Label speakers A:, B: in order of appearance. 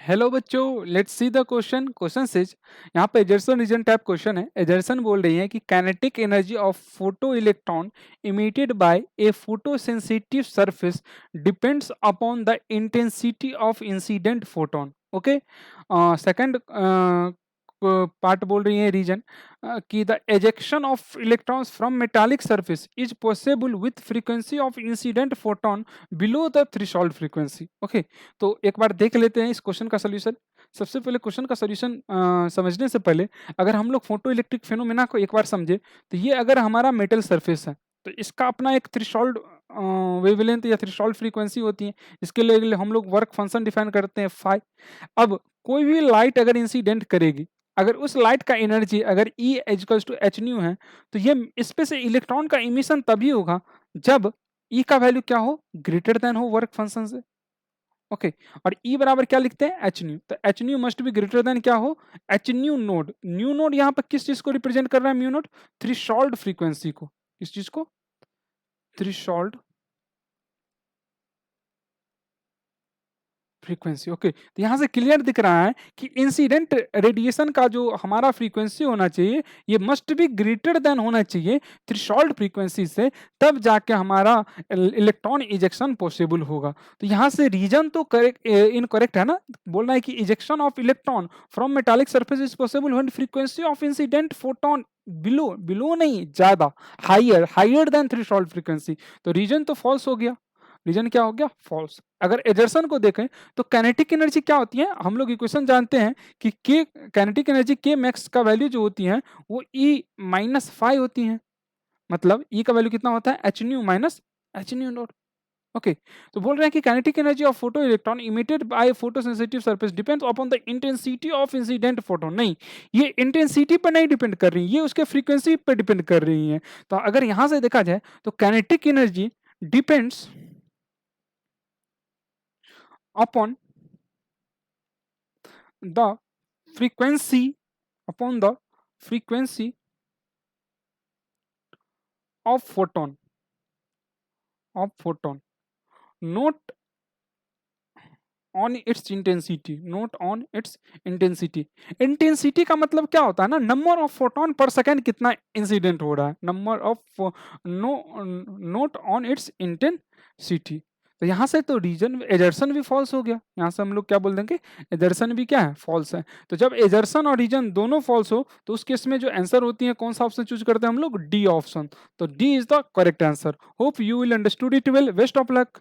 A: Hello बच्चों, let's see the question. Question says, यहाँ पे एजर्सन रीजन टाइप क्वेश्चन है। एजर्सन बोल रही है कि kinetic energy of photo electron emitted by a photo sensitive surface depends upon the intensity of incident photon. Okay, second part बोल रही है रीजन कि the ejection of electrons from metallic surface is possible with frequency of incident photon below the threshold frequency. Okay, तो एक बार देख लेते हैं इस क्वेश्चन का सोल्यूशन। सबसे पहले क्वेश्चन का सोल्यूशन समझने से पहले अगर हम लोग फोटो इलेक्ट्रिक फेनोमेना को एक बार समझे, तो ये अगर हमारा मेटल सरफेस है तो इसका अपना एक थ्रेशोल्ड वेवलेंथ या थ्रेशोल्ड फ्रीक्वेंसी होती है। इसके लिए हम लोग वर्क फंक्शन डिफाइन करते हैं फाई। अब कोई भी लाइट अगर इंसिडेंट करेगी, अगर उस लाइट का एनर्जी अगर E equals to H nu है, तो ये इस पे से इलेक्ट्रॉन का इमिशन तभी होगा जब E का वैल्यू क्या हो, ग्रेटर देन हो वर्क फंक्शन से। ओके, और E बराबर क्या लिखते हैं, एच न्यू। तो H new must be greater than क्या हो, H new node. New node यहाँ पर किस चीज को रिप्रेजेंट कर रहा है, म्यू नोड थ्रेशोल्ड फ्रीक्वेंसी को। किस चीज को, थ्रेशोल्ड फ्रीक्वेंसी। ओके, तो यहाँ से क्लियर दिख रहा है कि इंसिडेंट रेडिएशन का जो हमारा फ्रीक्वेंसी होना चाहिए ये मस्ट बी ग्रेटर देन होना चाहिए थ्रेशोल्ड फ्रीक्वेंसी से, तब जाके हमारा इलेक्ट्रॉन इजेक्शन पॉसिबल होगा। तो यहाँ से रीजन तो करेक्ट इनकरेक्ट है ना, बोलना है कि ejection of electron from metallic surface is possible when frequency of incident photon below, below नहीं ज्यादा, higher, higher than threshold frequency. तो रीजन तो फॉल्स हो गया। रीजन क्या हो गया, फॉल्स। अगर एजर्सन को देखें तो काइनेटिक एनर्जी क्या होती है, हम लोग इक्वेशन जानते हैं कि के काइनेटिक एनर्जी के मैक्स का वैल्यू जो होती है वो E माइनस फाइव होती है। मतलब E का वैल्यू कितना होता है, H nu minus H nu dot. Okay, तो बोल रहे हैं कि kinetic energy of photo electron emitted by photosensitive surface depends upon the intensity of incident photon. नहीं, ये इंटेंसिटी पर नहीं डिपेंड कर रही, ये उसके फ्रीक्वेंसी पर डिपेंड कर रही है। तो अगर यहां से देखा जाए तो kinetic energy depends upon the frequency, upon the frequency of photon, not on its intensity, not on its intensity। Intensity का मतलब क्या होता है ना, number of photon per second कितना इंसिडेंट हो रहा है, number of no, not on its intensity. तो यहाँ से तो रीजन एजर्सन भी फॉल्स हो गया। यहाँ से हम लोग क्या बोल देंगे, एजर्सन भी क्या है, फॉल्स है। तो जब एजर्सन और रीजन दोनों फॉल्स हो तो उस केस में जो आंसर होती है कौन सा ऑप्शन चूज करते हैं हम लोग, डी ऑप्शन। तो D is the correct answer. Hope you will understood it well. Best of luck.